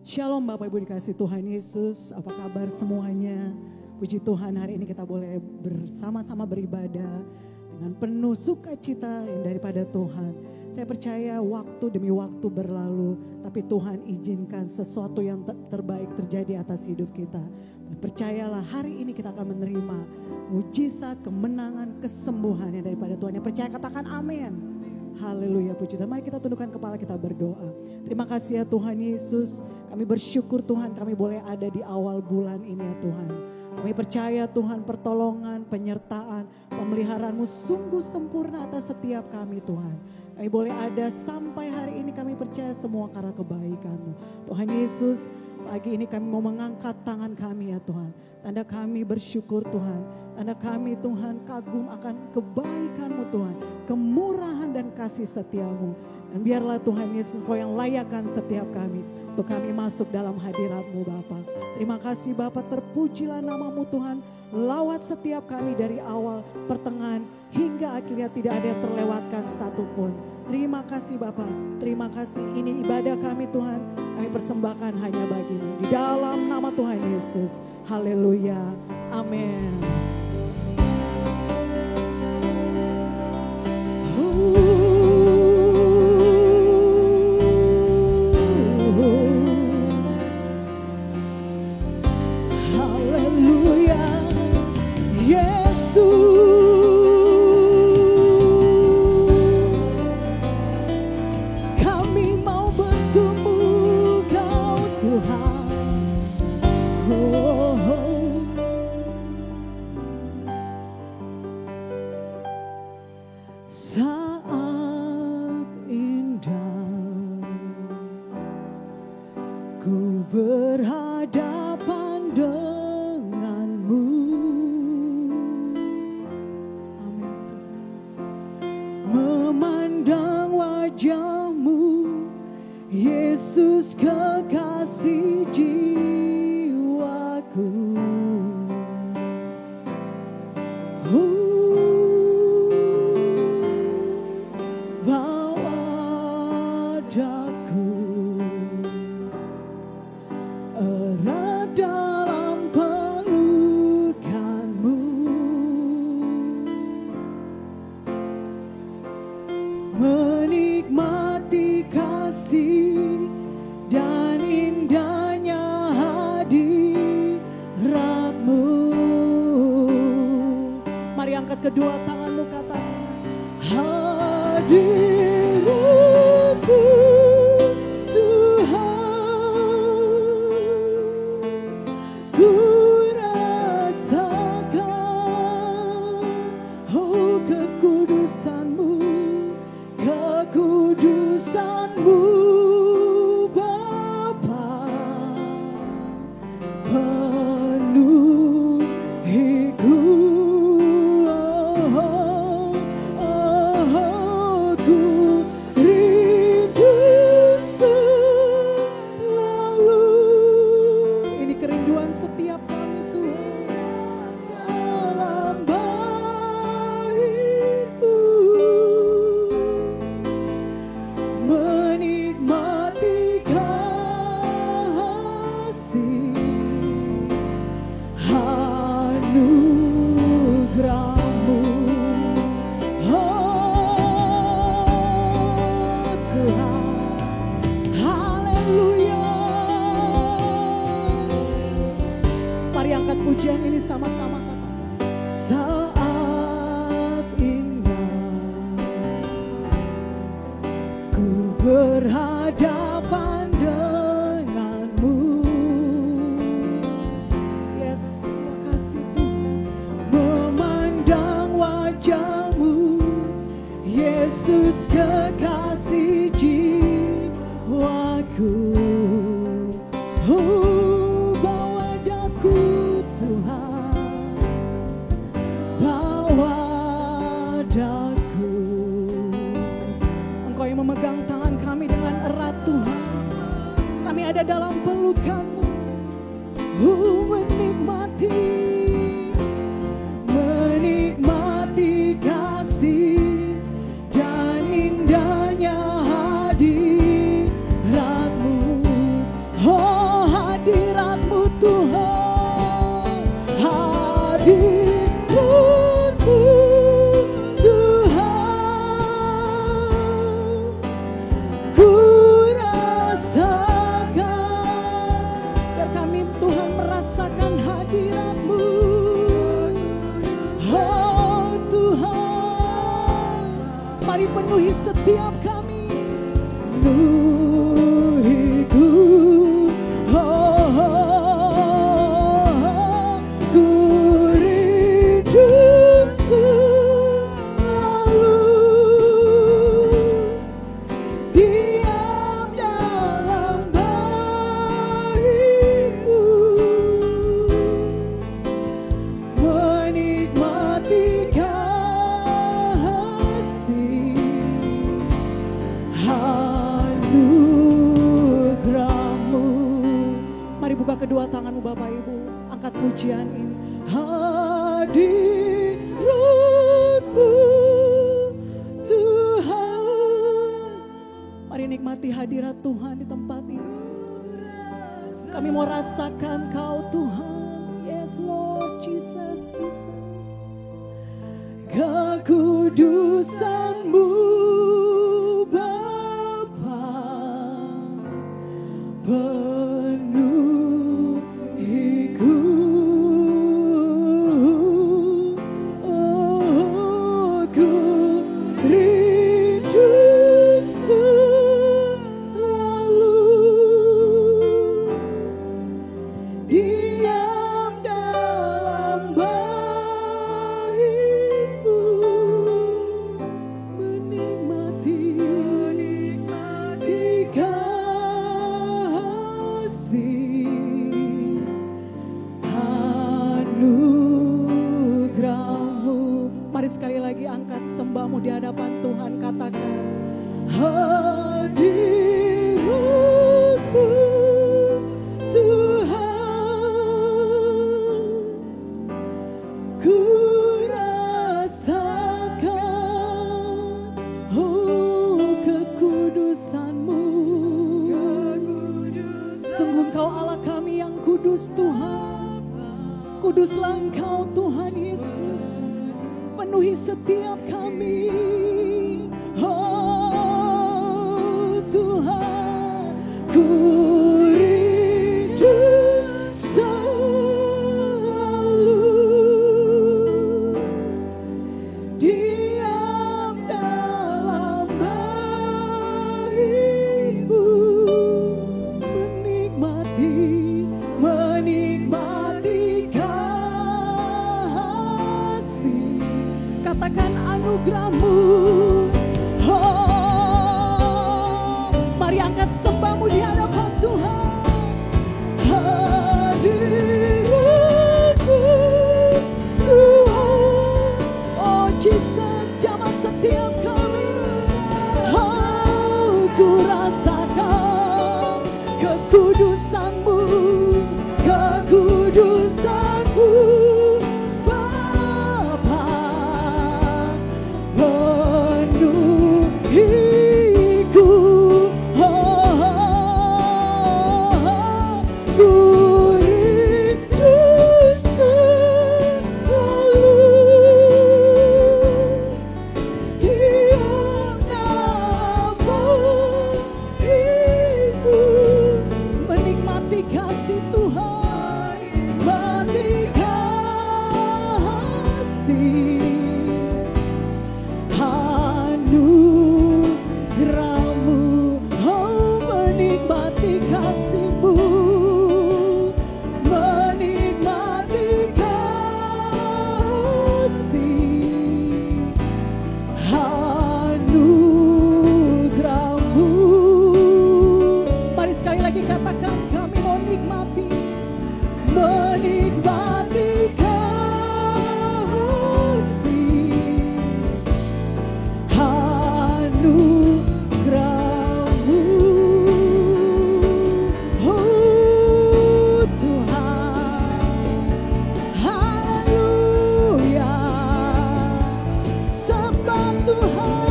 Shalom Bapak Ibu dikasih Tuhan Yesus, apa kabar semuanya? Puji Tuhan, hari ini kita boleh bersama-sama beribadah dengan penuh sukacita yang daripada Tuhan. Saya percaya waktu demi waktu berlalu, tapi Tuhan izinkan sesuatu yang terbaik terjadi atas hidup kita. Dan percayalah, hari ini kita akan menerima mujizat, kemenangan, kesembuhan yang daripada Tuhan. Yang percaya katakan amin. Haleluya, puji Tuhan. Mari kita tundukkan kepala, kita berdoa. Terima kasih ya Tuhan Yesus. Kami bersyukur Tuhan, kami boleh ada di awal bulan ini ya Tuhan. Kami percaya Tuhan, pertolongan, penyertaan, pemeliharaan-Mu sungguh sempurna atas setiap kami Tuhan. Kami boleh ada sampai hari ini, kami percaya semua karena kebaikan-Mu. Tuhan Yesus, pagi ini kami mau mengangkat tangan kami ya Tuhan. Tanda kami bersyukur Tuhan. Tanda kami Tuhan kagum akan kebaikan-Mu Tuhan. Kemurahan dan kasih setia-Mu. Dan biarlah Tuhan Yesus Kau yang layakkan setiap kami. Untuk kami masuk dalam hadirat-Mu Bapa. Terima kasih Bapa, terpujilah nama-Mu Tuhan. Lawat setiap kami dari awal, pertengahan, hingga akhirnya tidak ada yang terlewatkan satupun. Terima kasih Bapa, terima kasih. Ini ibadah kami Tuhan, kami persembahkan hanya bagi-Mu. Di dalam nama Tuhan Yesus, haleluya, amin. Oh setiap kami. Penuhiku, oh, ku rindu selalu diam dalam baitmu, menikmati kasih anugerah-Mu. Mari buka kedua tanganmu Bapak Ibu, angkat pujian ini. Hadirat-Mu Tuhan. Mari nikmati hadirat Tuhan di tempat ini. Kami mau rasakan Kau Tuhan. Yes Lord Jesus, Jesus. Kekudusan-Mu Bapa penuhiku, oh, ku rindu selalu diam dalam baitmu, menikmati kasih anugerah-Mu. Mari sekali lagi angkat sembahmu di hadapan Tuhan, katakan hadirat-Mu Tuhan, ku rasakan oh kekudusan-Mu. Sungguh Engkau Allah kami yang kudus Tuhan. Kuduslah Engkau Tuhan Yesus, penuhi setiap kami. Oh Tuhan, ku rindu selalu diam dalam baitmu, menikmati kasih. Katakan anugerah-Mu. Oh, mari angkat sembahmu di hadapan Tuhan. Hadirat-Mu Tuhan, oh Jesus, jamah setiap kami. Oh, ku rasakan kekudusan-Mu, kekudusan-Mu Bapa penuhiku, oh, ku rindu selalu diam dalam baitmu, menikmati kasih Tuhan, menikmati kasih anugerah-Mu. Oh, menikmati kasih-Mu, menikmati kasih anugerah-Mu. Mari sekali lagi katakan, kami mau menikmati kasih anugerah-Mu. Oh Tuhan, haleluya, sembah Tuhan,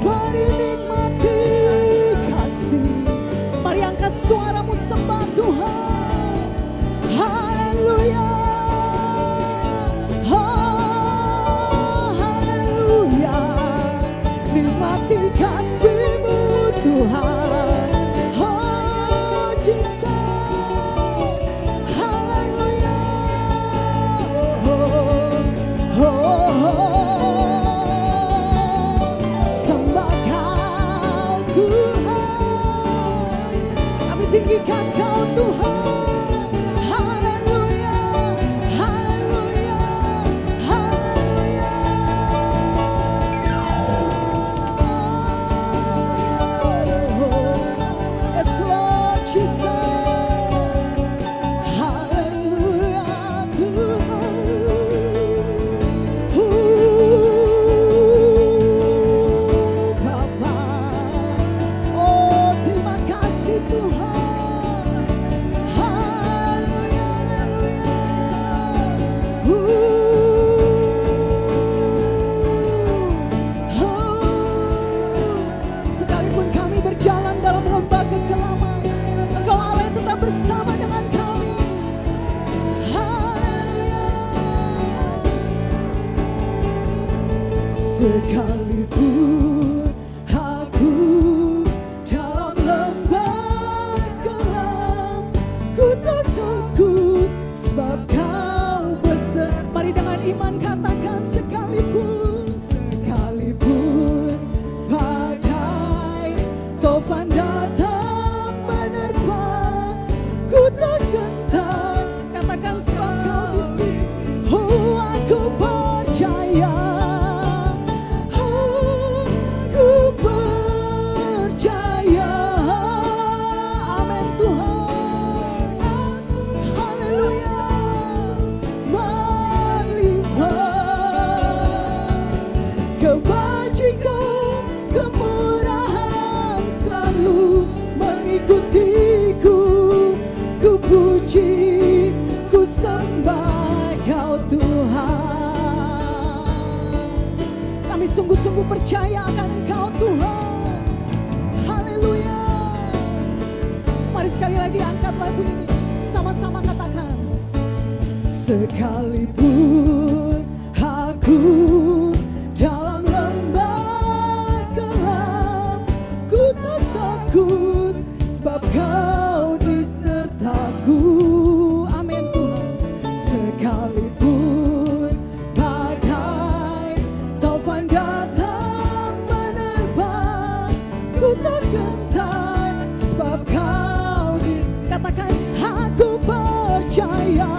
mari nikmati kasih. Mari angkat suaramu sembah Tuhan, haleluya, oh haleluya, nikmati kasih-Mu Tuhan, oh Jesus, haleluya, oh, oh, oh, oh. Sekalipun aku dalam lembah gelap, ku tak takut sebab kau beserta. Mari dengan iman katakan sekalipun, sekalipun badai tofan datang menerpa, ku tak gentar. Katakan sebab kau di sisi. Oh, aku percaya. Ku sembah Kau Tuhan. Kami sungguh-sungguh percaya akan Engkau Tuhan. Haleluya. Mari sekali lagi angkat lagu ini, sama-sama katakan. Sekalipun aku dalam lembah gelap, ku tak takut sebab Kau disertaku. Amin Tuhan. Sekalipun badai taufan datang menerpa, ku tak gentar sebab Kau katakan aku percaya.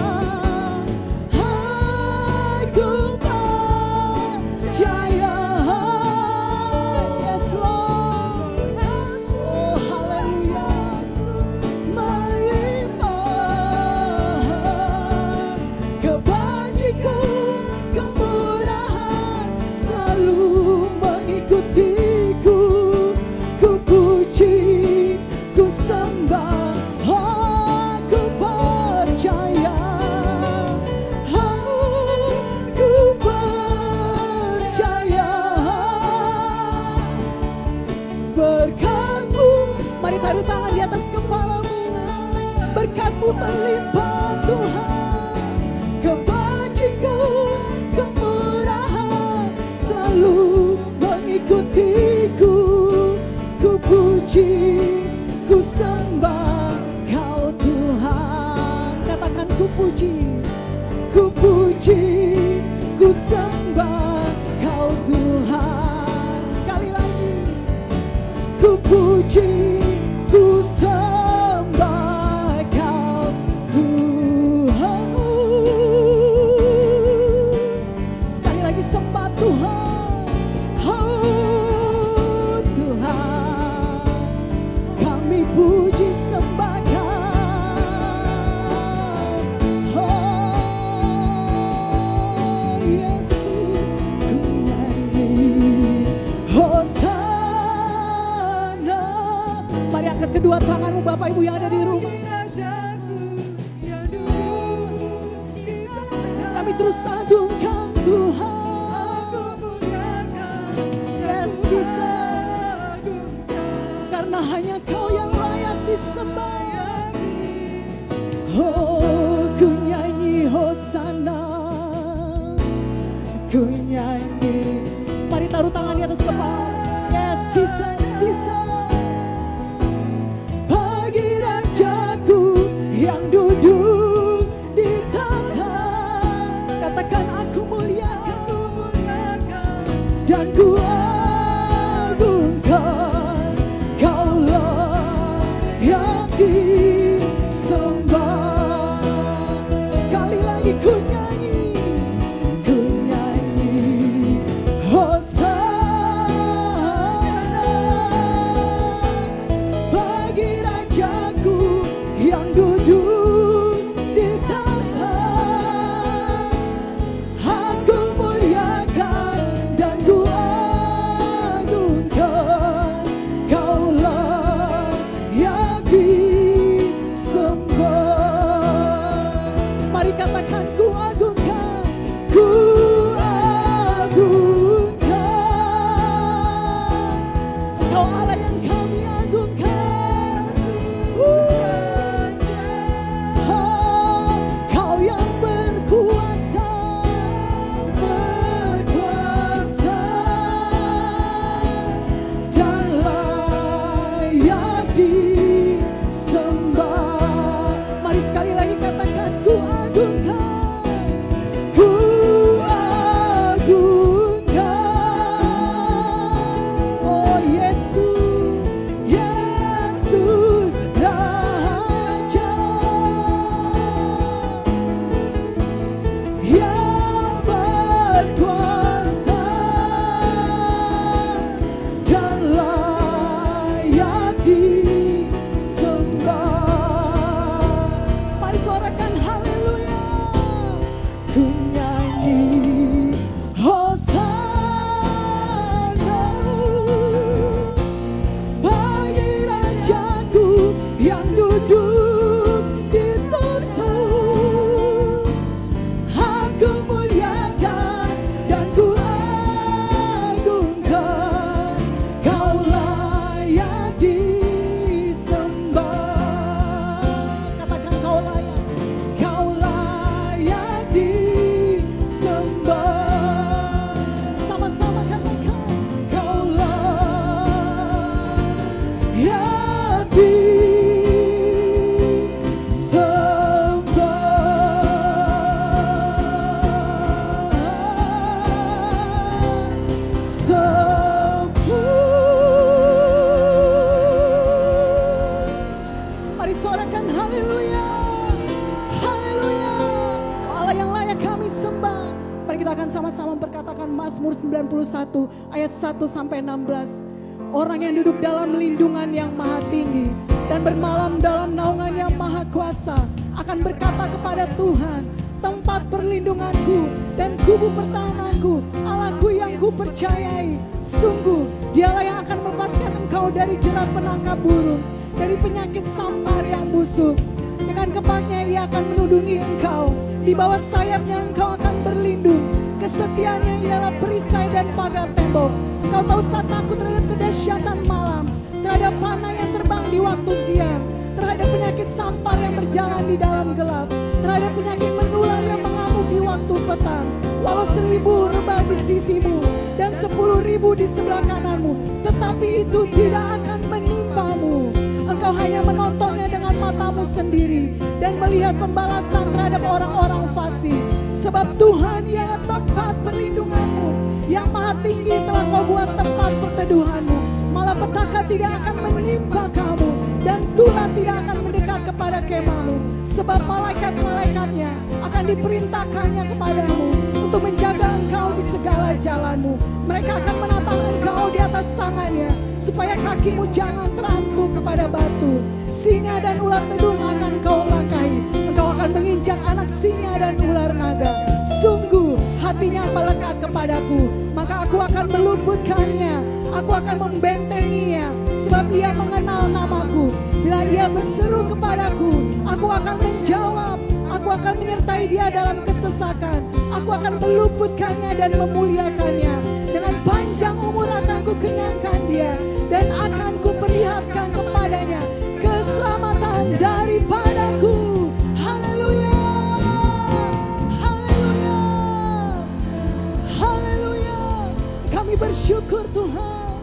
Aku percaya. Yes Lord. Oh haleluya. Melimpah kebajikan, kemurahan selalu mengikutiku. Ku puji, ku sembah, aku percaya. Aku percaya. Berkat-Mu, mari taruh tangan di atas kepalamu. Berkat-Mu melimpah Tuhan. Kebajikan, kemurahan selalu mengikutiku. Ku puji, ku sembah Kau Tuhan. Katakan ku puji, ku puji, ku sembah Kau Tuhan. Sekali lagi, ku puji, ku sembah Kau Tuhan. Sekali lagi sembah Tuhan. Oh Tuhan, kami puji sembah Kau. Oh Yesus, ku nyanyi Hosana. Mari angkat kedua tanganmu Bapak Ibu yang ada di rumah. Kami terus agungkan Tuhan. Yes Jesus, karena hanya Kau yang layak disembah. Oh ku nyanyi Hosana, ku nyanyi. Mari taruh tangan di atas kepala. Yes Jesus, Jesus. Bagi Rajaku yang duduk di tahta, katakan aku muliakan dan ku agungkan. Kaulah yang disembah. Sekali lagi ku nyanyi Hosana. Bagi Rajaku yang duduk di tahta, aku muliakan dan ku agungkan. Kaulah yang disembah. Mari katakan ku agungkan, ku agungkan. Kau Allah yang kami agungkan. Kau yang berkuasa, berkuasa. 21 ayat 1 sampai 16. Orang yang duduk dalam lindungan yang maha tinggi dan bermalam dalam naungan yang maha kuasa akan berkata kepada Tuhan, tempat perlindunganku dan kubu pertahananku, Allahku yang kupercayai. Sungguh dialah yang akan melepaskan engkau dari jerat penangkap burung, dari penyakit sampar yang busuk. Dengan kepaknya ia akan menudungi engkau, di bawah sayapnya engkau akan berlindung. Kesetiaannya ialah perisai dan pagar tembok. Engkau tahu saat takut terhadap kedahsyatan malam, terhadap panah yang terbang di waktu siang, terhadap penyakit sampar yang berjalan di dalam gelap, terhadap penyakit menular yang mengamuk di waktu petang. Walau 1000 rebah di sisimu dan 10.000 di sebelah kananmu, tetapi itu tidak akan menimpamu. Engkau hanya menontonnya dengan matamu sendiri dan melihat pembalasan terhadap orang-orang fasik. Sebab Tuhan ialah tempat perlindunganmu, yang maha tinggi telah kau buat tempat perteduhanmu. Malapetaka tidak akan menimpa kamu, dan tulah tidak akan mendekat kepada kemahmu. Sebab malaikat-malaikatnya akan diperintahkannya kepadamu untuk menjaga engkau di segala jalanmu. Mereka akan menatang engkau di atas tangannya, supaya kakimu jangan terantuk kepada batu. Singa dan ular tedung akan kau langkahi. Engkau akan menginjak anak singa dan ular naga. Sungguh hatinya melekat kepadaku, maka aku akan meluputkannya. Aku akan membentenginya, sebab ia mengenal namaku. Bila ia berseru kepadaku, aku akan menjawab. Aku akan menyertai dia dalam kesesakan. Aku akan meluputkannya dan memuliakannya. Dengan panjang umur akan kukenyangkan dia, dan akan kuperlihatkan kepadanya keselamatan daripadaku. Haleluya, haleluya, haleluya. Kami bersyukur Tuhan,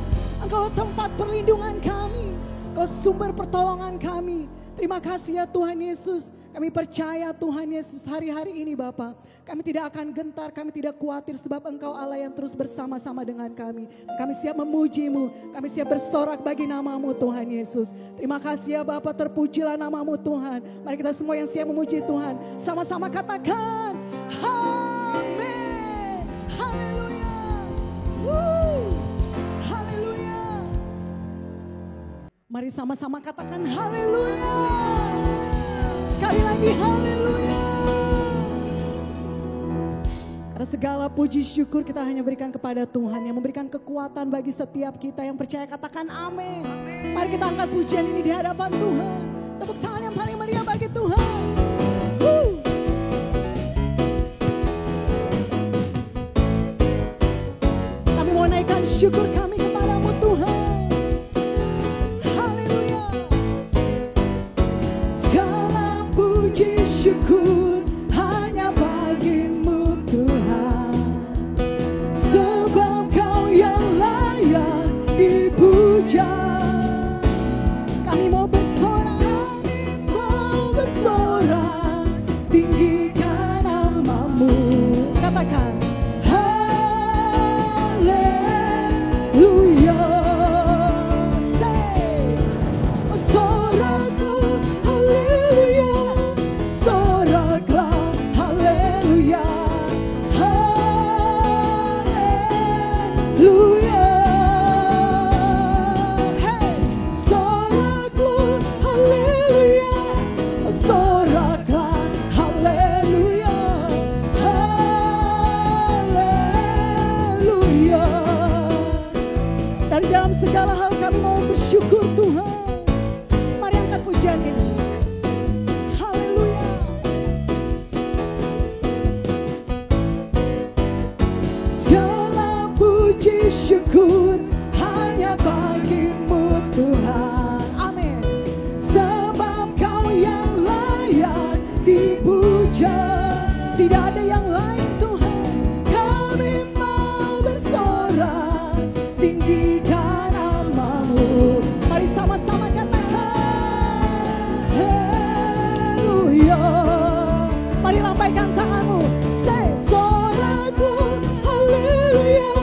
Engkau tempat perlindungan kami, Engkau sumber pertolongan kami. Terima kasih ya Tuhan Yesus. Kami percaya Tuhan Yesus hari-hari ini Bapa, kami tidak akan gentar, kami tidak khawatir, sebab Engkau Allah yang terus bersama-sama dengan kami. Kami siap memuji-Mu, kami siap bersorak bagi nama-Mu Tuhan Yesus. Terima kasih ya Bapa, terpujilah nama-Mu Tuhan. Mari kita semua yang siap memuji Tuhan, sama-sama katakan amin. Haleluya. Haleluya. Mari sama-sama katakan haleluya. Sekali lagi haleluya. Karena segala puji syukur kita hanya berikan kepada Tuhan yang memberikan kekuatan bagi setiap kita yang percaya, katakan amin. Mari kita angkat pujian ini di hadapan Tuhan. Tepuk tangan yang paling meriah bagi Tuhan. Kami mau naikkan syukur kami kepadamu Tuhan. Syukur hanya bagimu Tuhan, sebab Kau yang layak dipuja. Kami mau bersorak, tinggikan nama-Mu. Katakan haleluya. Dan dalam segala hal kami mau bersyukur Tuhan. Mari angkat pujian ini. Haleluya. Segala puji syukur hanya bagimu Tuhan. Amin. Sebab Kau yang layak dipuja. Tidak ada yang lain Tuhan. Kami mau bersorak, tinggikan nama-Mu. Mari sama-sama katakan haleluya. Mari lambaikan tanganmu. Say sorakku haleluya.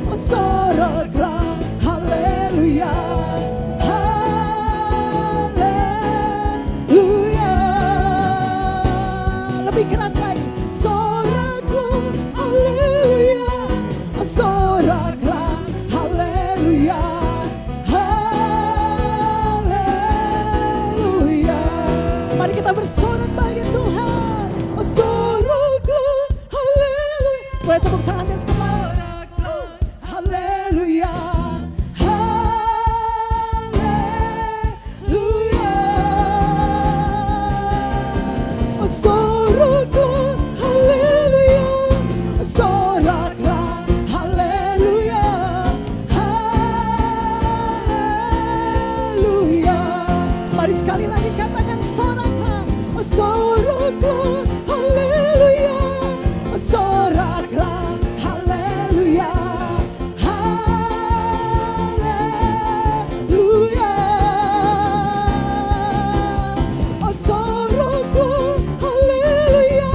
Oh soraklah Mari sekali lagi katakan soraklah, soraklah, haleluya, soraklah, haleluya, haleluya, soraklah, haleluya,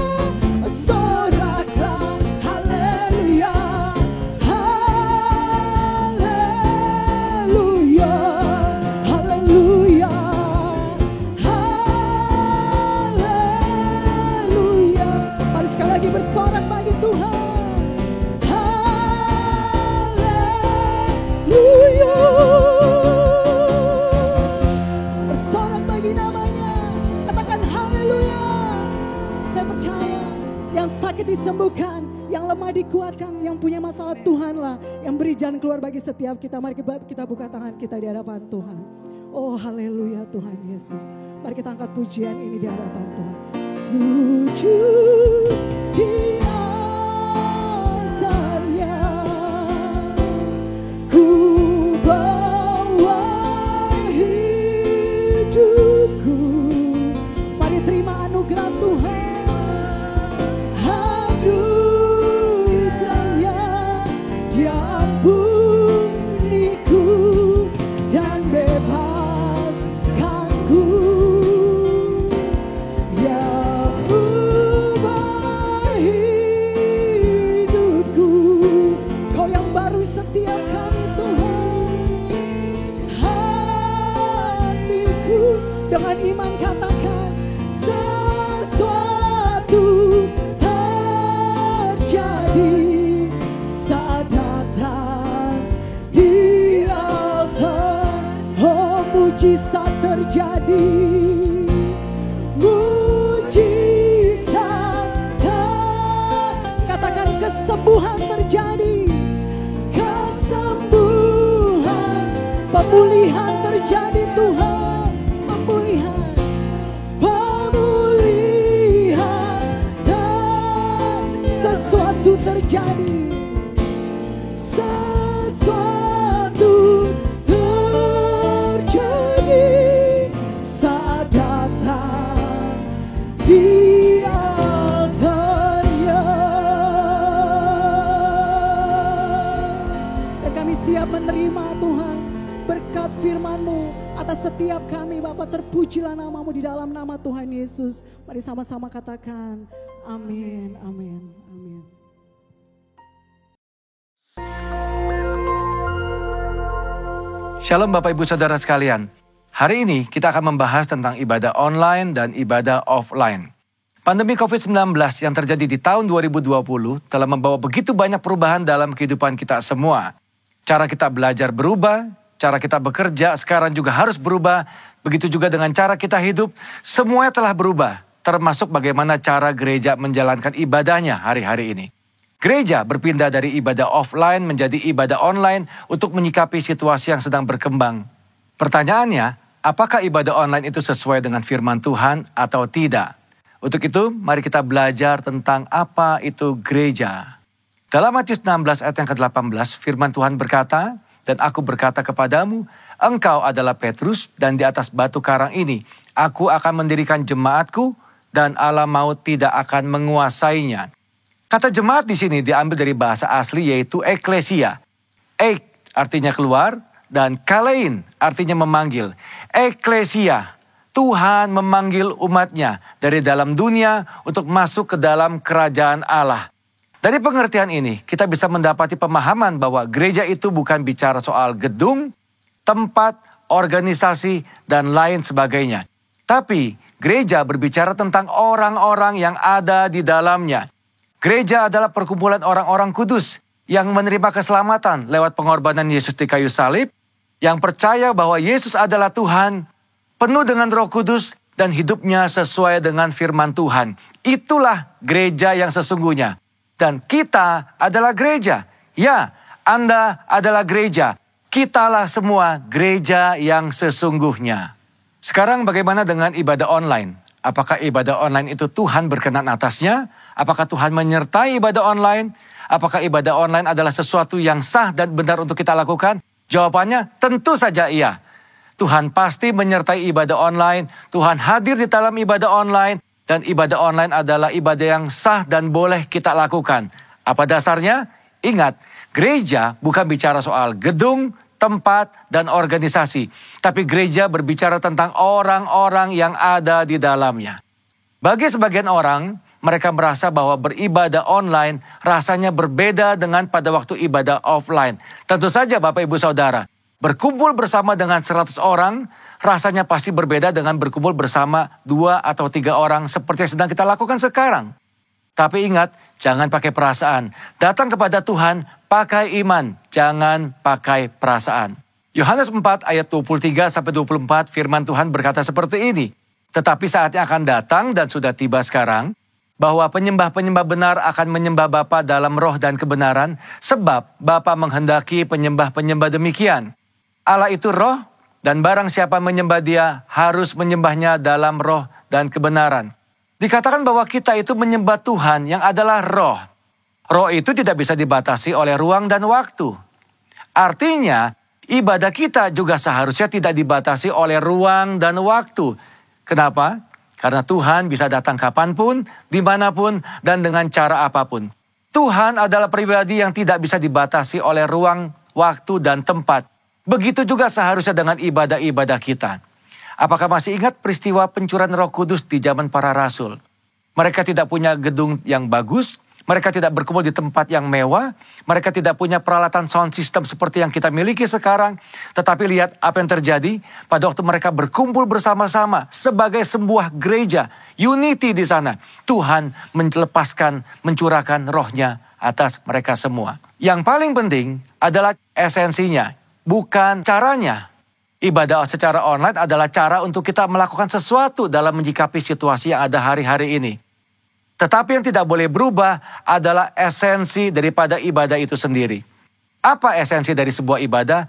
soraklah, haleluya, haleluya, haleluya, haleluya. Mari sekali lagi bersorak bagi Tuhan. Haleluya. Bersorak bagi namanya. Katakan haleluya. Saya percaya yang sakit disembuhkan, yang lemah dikuatkan, yang punya masalah Tuhanlah yang beri jalan keluar bagi setiap kita. Mari kita buka tangan kita di hadapan Tuhan. Oh haleluya Tuhan Yesus. Mari kita angkat pujian ini di hadapan Tuhan. Sujud di altarnya, ku bawa hidupku. Mari terima anugerah Tuhan. Anugerahnya diampuniku dan bebaskanku. Yang ubah hidupku. Kau yang baru setiap kali Tuhan. Hatiku dengan iman katakan sesuatu terjadi saat datang di altar. Oh mujizat terjadi, mujizat katakan kesembuhan terjadi, kesembuhan, pemulihan terjadi Tuhan, pemulihan, pemulihan, dan sesuatu terjadi, sesuatu terjadi saat datang di altarnya. Dan kami siap menerima Tuhan berkat firman-Mu atas setiap kami. Bapa, terpujilah nama-Mu di dalam nama Tuhan Yesus. Mari sama-sama katakan amin, amin, amin. Shalom Bapak Ibu Saudara sekalian. Hari ini kita akan membahas tentang ibadah online dan ibadah offline. Pandemi COVID-19 yang terjadi di tahun 2020 telah membawa begitu banyak perubahan dalam kehidupan kita semua. Cara kita belajar berubah, cara kita bekerja sekarang juga harus berubah. Begitu juga dengan cara kita hidup, semuanya telah berubah. Termasuk bagaimana cara gereja menjalankan ibadahnya hari-hari ini. Gereja berpindah dari ibadah offline menjadi ibadah online untuk menyikapi situasi yang sedang berkembang. Pertanyaannya, apakah ibadah online itu sesuai dengan firman Tuhan atau tidak? Untuk itu, mari kita belajar tentang apa itu gereja. Dalam Matius 16 ayat yang ke-18, firman Tuhan berkata, "Dan aku berkata kepadamu, engkau adalah Petrus, dan di atas batu karang ini, aku akan mendirikan jemaatku, dan alam maut tidak akan menguasainya." Kata jemaat di sini diambil dari bahasa asli yaitu eklesia. Ek artinya keluar dan kalein artinya memanggil. Eklesia, Tuhan memanggil umatnya dari dalam dunia untuk masuk ke dalam kerajaan Allah. Dari pengertian ini kita bisa mendapati pemahaman bahwa gereja itu bukan bicara soal gedung, tempat, organisasi, dan lain sebagainya. Tapi gereja berbicara tentang orang-orang yang ada di dalamnya. Gereja adalah perkumpulan orang-orang kudus yang menerima keselamatan lewat pengorbanan Yesus di kayu salib, yang percaya bahwa Yesus adalah Tuhan, penuh dengan Roh Kudus dan hidupnya sesuai dengan firman Tuhan. Itulah gereja yang sesungguhnya. Dan kita adalah gereja. Ya, Anda adalah gereja. Kitalah semua gereja yang sesungguhnya. Sekarang bagaimana dengan ibadah online? Apakah ibadah online itu Tuhan berkenan atasnya? Apakah Tuhan menyertai ibadah online? Apakah ibadah online adalah sesuatu yang sah dan benar untuk kita lakukan? Jawabannya tentu saja iya. Tuhan pasti menyertai ibadah online. Tuhan hadir di dalam ibadah online. Dan ibadah online adalah ibadah yang sah dan boleh kita lakukan. Apa dasarnya? Ingat, gereja bukan bicara soal gedung, tempat, dan organisasi. Tapi gereja berbicara tentang orang-orang yang ada di dalamnya. Bagi sebagian orang, mereka merasa bahwa beribadah online rasanya berbeda dengan pada waktu ibadah offline. Tentu saja Bapak Ibu Saudara, berkumpul bersama dengan 100 orang rasanya pasti berbeda dengan berkumpul bersama 2 atau 3 orang seperti yang sedang kita lakukan sekarang. Tapi ingat, jangan pakai perasaan. Datang kepada Tuhan pakai iman, jangan pakai perasaan. Yohanes 4 ayat 23-24 firman Tuhan berkata seperti ini. Tetapi saatnya akan datang dan sudah tiba sekarang, bahwa penyembah-penyembah benar akan menyembah Bapa dalam roh dan kebenaran, sebab Bapa menghendaki penyembah-penyembah demikian. Allah itu roh, dan barang siapa menyembah Dia harus menyembahnya dalam roh dan kebenaran. Dikatakan bahwa kita itu menyembah Tuhan yang adalah roh. Roh itu tidak bisa dibatasi oleh ruang dan waktu. Artinya, ibadah kita juga seharusnya tidak dibatasi oleh ruang dan waktu. Kenapa? Karena Tuhan bisa datang kapanpun, dimanapun, dan dengan cara apapun. Tuhan adalah pribadi yang tidak bisa dibatasi oleh ruang, waktu, dan tempat. Begitu juga seharusnya dengan ibadah-ibadah kita. Apakah masih ingat peristiwa pencurahan Roh Kudus di zaman para rasul? Mereka tidak punya gedung yang bagus, mereka tidak berkumpul di tempat yang mewah, mereka tidak punya peralatan sound system seperti yang kita miliki sekarang. Tetapi lihat apa yang terjadi pada waktu mereka berkumpul bersama-sama sebagai sebuah gereja, unity di sana. Tuhan melepaskan, mencurahkan rohnya atas mereka semua. Yang paling penting adalah esensinya. Bukan caranya. Ibadah secara online adalah cara untuk kita melakukan sesuatu dalam menyikapi situasi yang ada hari-hari ini. Tetapi yang tidak boleh berubah adalah esensi daripada ibadah itu sendiri. Apa esensi dari sebuah ibadah?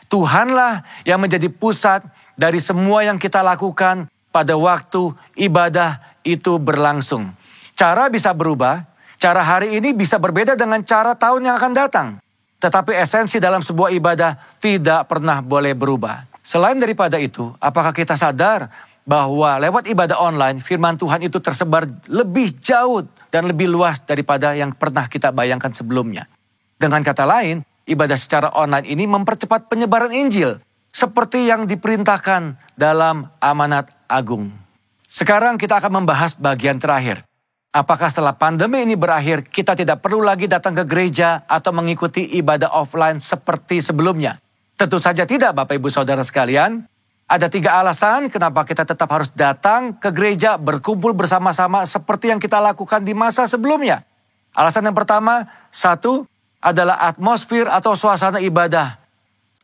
Tuhanlah yang menjadi pusat dari semua yang kita lakukan pada waktu ibadah itu berlangsung. Cara bisa berubah, cara hari ini bisa berbeda dengan cara tahun yang akan datang. Tetapi esensi dalam sebuah ibadah tidak pernah boleh berubah. Selain daripada itu, apakah kita sadar bahwa lewat ibadah online, firman Tuhan itu tersebar lebih jauh dan lebih luas daripada yang pernah kita bayangkan sebelumnya. Dengan kata lain, ibadah secara online ini mempercepat penyebaran Injil, seperti yang diperintahkan dalam amanat agung. Sekarang kita akan membahas bagian terakhir. Apakah setelah pandemi ini berakhir, kita tidak perlu lagi datang ke gereja atau mengikuti ibadah offline seperti sebelumnya? Tentu saja tidak, Bapak Ibu Saudara sekalian. Ada 3 alasan kenapa kita tetap harus datang ke gereja, berkumpul bersama-sama seperti yang kita lakukan di masa sebelumnya. Alasan yang pertama, 1, adalah atmosfer atau suasana ibadah.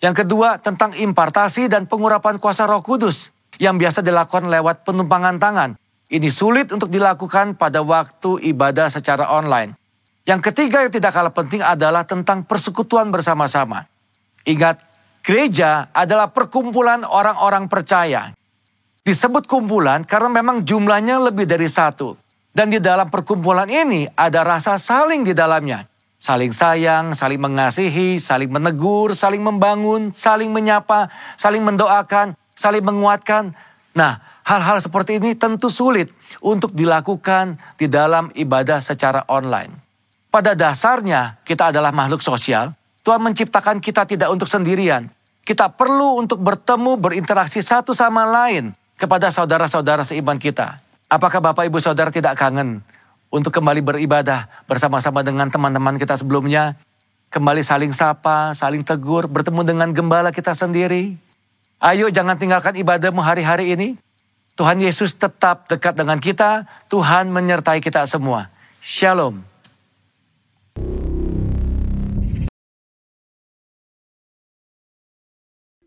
Yang kedua, tentang impartasi dan pengurapan kuasa Roh Kudus yang biasa dilakukan lewat penumpangan tangan. Ini sulit untuk dilakukan pada waktu ibadah secara online. Yang ketiga yang tidak kalah penting adalah tentang persekutuan bersama-sama. Ingat, gereja adalah perkumpulan orang-orang percaya. Disebut kumpulan karena memang jumlahnya lebih dari 1. Dan di dalam perkumpulan ini ada rasa saling di dalamnya. Saling sayang, saling mengasihi, saling menegur, saling membangun, saling menyapa, saling mendoakan, saling menguatkan. Nah, hal-hal seperti ini tentu sulit untuk dilakukan di dalam ibadah secara online. Pada dasarnya kita adalah makhluk sosial. Tuhan menciptakan kita tidak untuk sendirian. Kita perlu untuk bertemu, berinteraksi satu sama lain kepada saudara-saudara seiman kita. Apakah Bapak Ibu Saudara tidak kangen untuk kembali beribadah bersama-sama dengan teman-teman kita sebelumnya? Kembali saling sapa, saling tegur, bertemu dengan gembala kita sendiri. Ayo jangan tinggalkan ibadahmu hari-hari ini. Tuhan Yesus tetap dekat dengan kita. Tuhan menyertai kita semua. Shalom.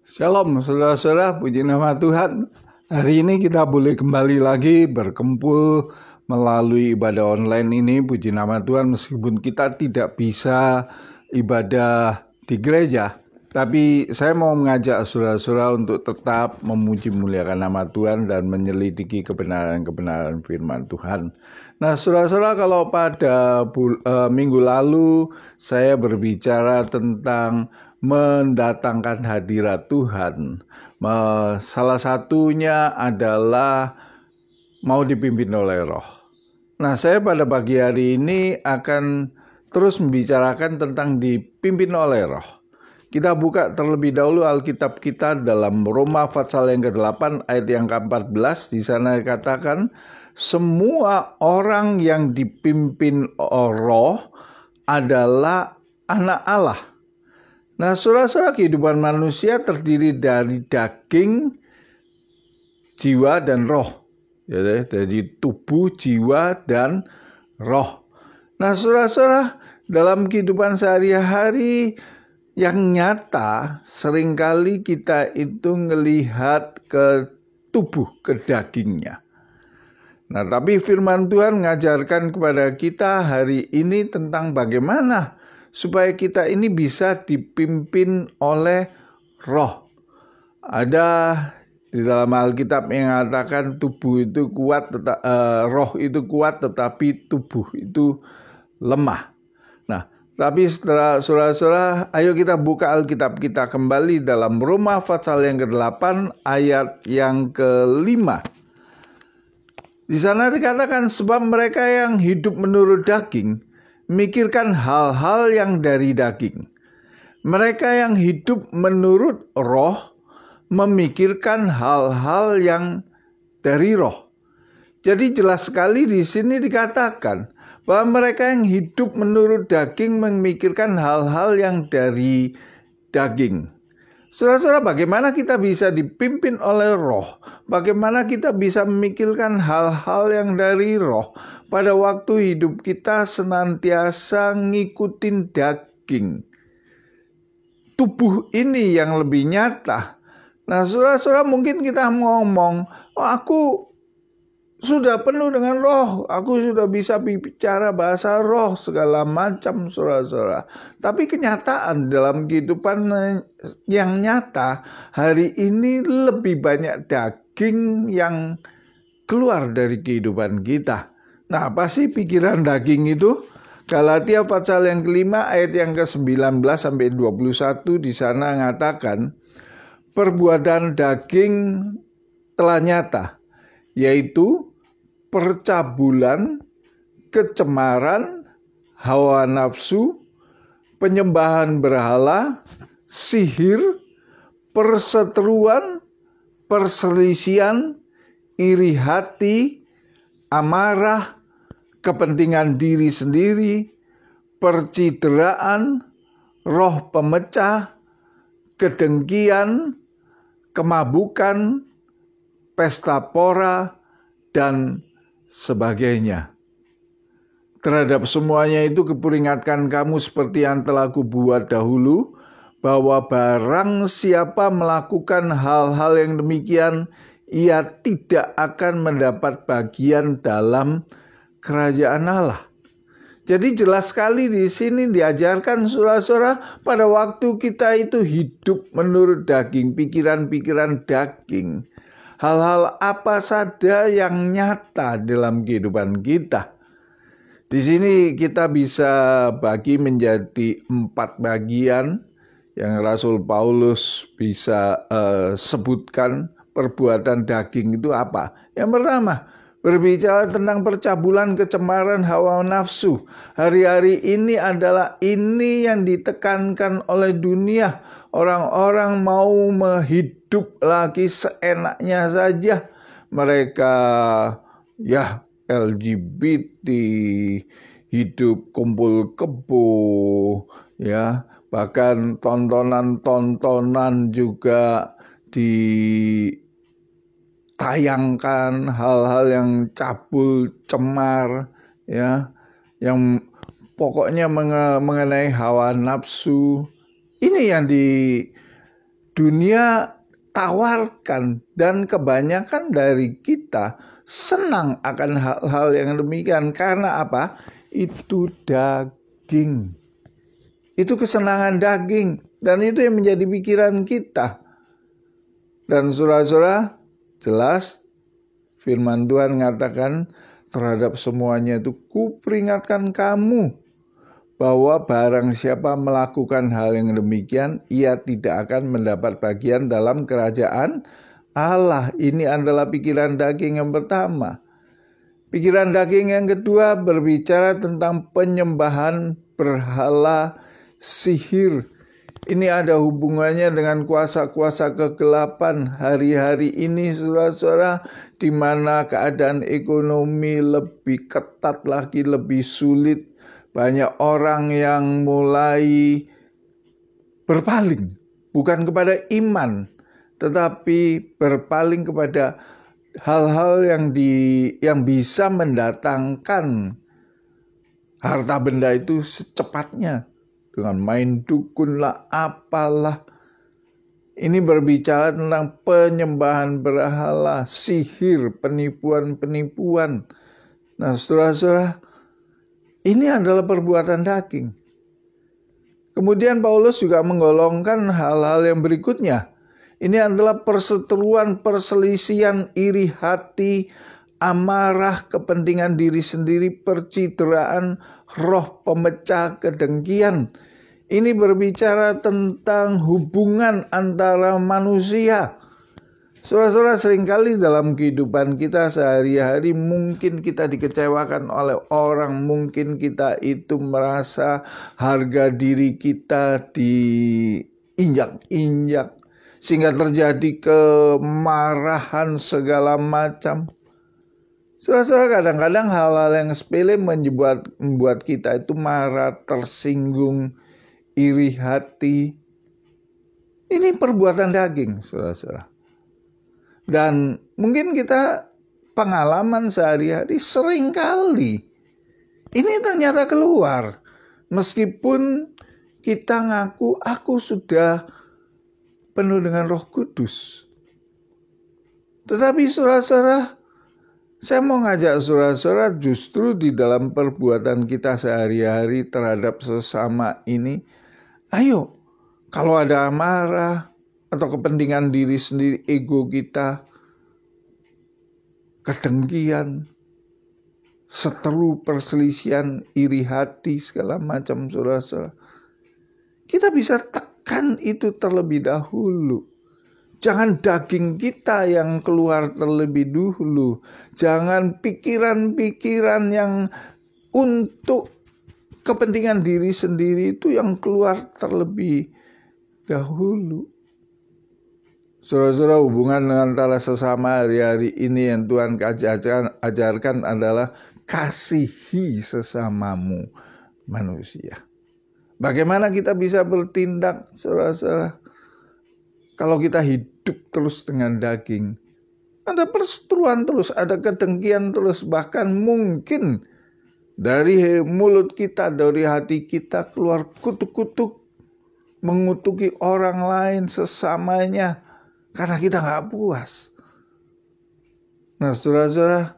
Shalom saudara-saudara, puji nama Tuhan. Hari ini kita boleh kembali lagi berkumpul melalui ibadah online ini. Puji nama Tuhan, meskipun kita tidak bisa ibadah di gereja. Tapi saya mau mengajak saudara-saudara untuk tetap memuji muliakan nama Tuhan dan menyelidiki kebenaran-kebenaran firman Tuhan. Nah saudara-saudara, kalau pada minggu lalu saya berbicara tentang mendatangkan hadirat Tuhan. Salah satunya adalah mau dipimpin oleh Roh. Nah, saya pada pagi hari ini akan terus membicarakan tentang dipimpin oleh Roh. Kita buka terlebih dahulu Alkitab kita dalam Roma pasal yang ke-8 ayat yang ke-14. Di sana dikatakan, semua orang yang dipimpin Roh adalah anak Allah. Nah, saudara-saudara, kehidupan manusia terdiri dari daging, jiwa, dan roh. Ya, dari tubuh, jiwa, dan roh. Nah, saudara-saudara, dalam kehidupan sehari-hari yang nyata, seringkali kita itu ngelihat ke tubuh, ke dagingnya. Nah, tapi firman Tuhan mengajarkan kepada kita hari ini tentang bagaimana supaya kita ini bisa dipimpin oleh Roh. Ada di dalam Alkitab yang mengatakan tubuh itu kuat, roh itu kuat, tetapi tubuh itu lemah. Nah, tapi saudara-saudara, ayo kita buka Alkitab kita kembali dalam Roma pasal yang ke-8 ayat yang ke-5. Di sana dikatakan, sebab mereka yang hidup menurut daging memikirkan hal-hal yang dari daging. Mereka yang hidup menurut roh memikirkan hal-hal yang dari roh. Jadi jelas sekali di sini dikatakan bahwa mereka yang hidup menurut daging memikirkan hal-hal yang dari daging. Saudara-saudara, bagaimana kita bisa dipimpin oleh roh? Bagaimana kita bisa memikirkan hal-hal yang dari roh? Pada waktu hidup kita senantiasa ngikutin daging. Tubuh ini yang lebih nyata. Nah, saudara-saudara, mungkin kita ngomong, aku sudah penuh dengan roh, aku sudah bisa bicara bahasa roh, segala macam, saudara-saudara. Tapi kenyataan dalam kehidupan yang nyata, hari ini lebih banyak daging yang keluar dari kehidupan kita. Nah, apa sih pikiran daging itu? Galatia pasal yang ke-5 ayat yang ke-19 sampai 21 di sana mengatakan, perbuatan daging telah nyata, yaitu percabulan, kecemaran, hawa nafsu, penyembahan berhala, sihir, perseteruan, perselisihan, iri hati, amarah, kepentingan diri sendiri, percideraan, roh pemecah, kedengkian, kemabukan, pesta pora, dan sebagainya. Terhadap semuanya itu kuperingatkan kamu seperti yang telah kubuat dahulu, bahwa barang siapa melakukan hal-hal yang demikian, ia tidak akan mendapat bagian dalam kerajaan Allah. Jadi jelas sekali di sini diajarkan saudara-saudara, pada waktu kita itu hidup menurut daging, pikiran-pikiran daging. Hal-hal apa saja yang nyata dalam kehidupan kita. Di sini kita bisa bagi menjadi 4 bagian yang Rasul Paulus bisa sebutkan perbuatan daging itu apa. Yang pertama, berbicara tentang percabulan, kecemaran, hawa nafsu. Hari-hari ini adalah ini yang ditekankan oleh dunia. Orang-orang mau hidup lagi seenaknya saja. Mereka LGBT, hidup kumpul kebo, bahkan tontonan-tontonan juga ditayangkan, hal-hal yang cabul, cemar, yang pokoknya mengenai hawa nafsu. Ini yang di dunia tawarkan, dan kebanyakan dari kita senang akan hal-hal yang demikian. Karena apa? Itu daging. Itu kesenangan daging. Dan itu yang menjadi pikiran kita. Dan saudara-saudara, jelas firman Tuhan mengatakan terhadap semuanya itu kuperingatkan kamu bahwa barang siapa melakukan hal yang demikian, ia tidak akan mendapat bagian dalam kerajaan Allah. Ini adalah pikiran daging yang pertama. Pikiran daging yang kedua berbicara tentang penyembahan berhala, sihir. Ini ada hubungannya dengan kuasa-kuasa kegelapan hari-hari ini, saudara-saudara, di mana keadaan ekonomi lebih ketat lagi, lebih sulit. Banyak orang yang mulai berpaling, bukan kepada iman, tetapi berpaling kepada hal-hal yang bisa mendatangkan harta benda itu secepatnya. Dengan main dukun lah, apalah. Ini berbicara tentang penyembahan berhala, sihir, penipuan-penipuan. Nah, saudara-saudara, ini adalah perbuatan daging. Kemudian Paulus juga menggolongkan hal-hal yang berikutnya. Ini adalah perseteruan, perselisihan, iri hati, amarah, kepentingan diri sendiri, percideraan, roh pemecah, kedengkian. Ini berbicara tentang hubungan antara manusia. Saudara-saudara, seringkali dalam kehidupan kita sehari-hari mungkin kita dikecewakan oleh orang, mungkin kita itu merasa harga diri kita diinjak-injak, sehingga terjadi kemarahan segala macam. Saudara-saudara, kadang-kadang hal-hal yang sepele membuat kita itu marah, tersinggung, iri hati. Ini perbuatan daging, saudara-saudara. Dan mungkin kita pengalaman sehari-hari seringkali ini ternyata keluar. Meskipun kita ngaku, aku sudah penuh dengan Roh Kudus. Tetapi saudara-saudara, saya mau ngajak saudara-saudara justru di dalam perbuatan kita sehari-hari terhadap sesama ini, ayo, kalau ada amarah atau kepentingan diri sendiri, ego kita, kedengkian, seteru, perselisihan, iri hati, segala macam, saudara-saudara, kita bisa tekan itu terlebih dahulu. Jangan daging kita yang keluar terlebih dulu. Jangan pikiran-pikiran yang untuk kepentingan diri sendiri itu yang keluar terlebih dahulu. Saudara-saudara, hubungan antara sesama hari-hari ini yang Tuhan ajarkan adalah kasihi sesamamu manusia. Bagaimana kita bisa bertindak, saudara-saudara? Kalau kita hidup terus dengan daging, ada perseteruan terus, ada kedengkian terus, bahkan mungkin dari mulut kita, dari hati kita keluar kutuk-kutuk, mengutuki orang lain sesamanya, karena kita gak puas. Nah, saudara-saudara,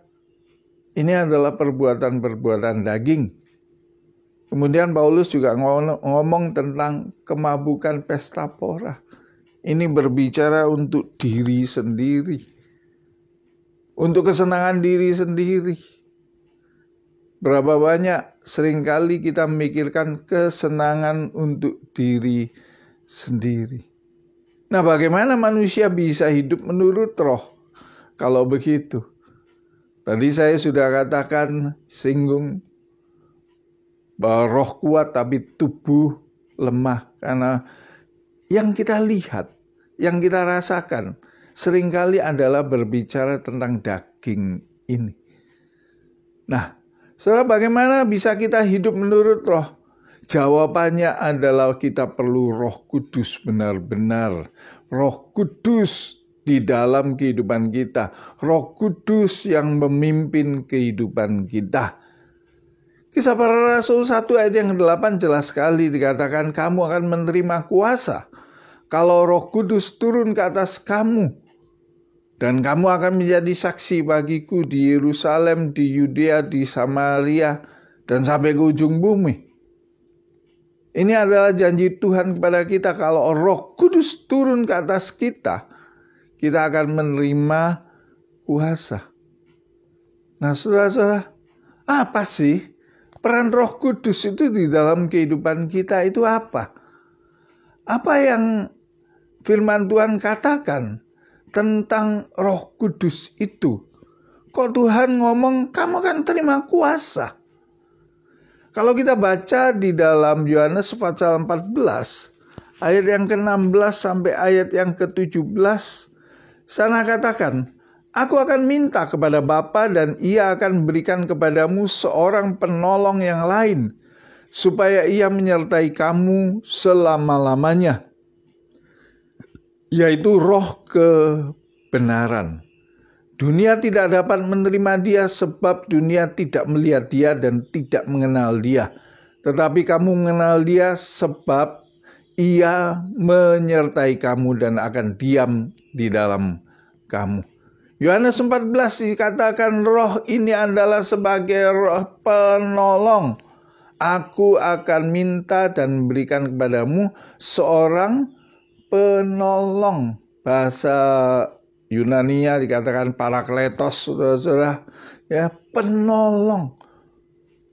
ini adalah perbuatan-perbuatan daging. Kemudian Paulus juga ngomong tentang kemabukan pesta pora. Ini berbicara untuk diri sendiri, untuk kesenangan diri sendiri. Berapa banyak seringkali kita memikirkan kesenangan untuk diri sendiri. Nah, bagaimana manusia bisa hidup menurut roh kalau begitu? Tadi saya sudah katakan, singgung, bahwa roh kuat tapi tubuh lemah. Karena yang kita lihat, yang kita rasakan, seringkali adalah berbicara tentang daging ini. Nah, saudara, bagaimana bisa kita hidup menurut roh? Jawabannya adalah kita perlu Roh Kudus benar-benar. Roh Kudus di dalam kehidupan kita. Roh Kudus yang memimpin kehidupan kita. Kisah Para Rasul 1 ayat yang 8 jelas sekali dikatakan, kamu akan menerima kuasa kalau Roh Kudus turun ke atas kamu. Dan kamu akan menjadi saksi bagiku di Yerusalem, di Yudea, di Samaria, dan sampai ke ujung bumi. Ini adalah janji Tuhan kepada kita. Kalau Roh Kudus turun ke atas kita, kita akan menerima kuasa. Nah, saudara-saudara, apa sih peran Roh Kudus itu di dalam kehidupan kita itu apa? Apa yang firman Tuhan katakan tentang Roh Kudus itu? Kok Tuhan ngomong kamu akan terima kuasa? Kalau kita baca di dalam Yohanes pasal 14 ayat yang ke-16 sampai ayat yang ke-17, sana katakan, aku akan minta kepada Bapa dan ia akan berikan kepadamu seorang penolong yang lain, supaya ia menyertai kamu selama-lamanya, yaitu Roh kebenaran. Dunia tidak dapat menerima dia sebab dunia tidak melihat dia dan tidak mengenal dia. Tetapi kamu mengenal dia sebab ia menyertai kamu dan akan diam di dalam kamu. Yohanes 14 dikatakan Roh ini adalah sebagai Roh penolong. Aku akan minta dan berikan kepadamu seorang penolong. Bahasa Yunaninya dikatakan parakletos, saudara-saudara, ya, penolong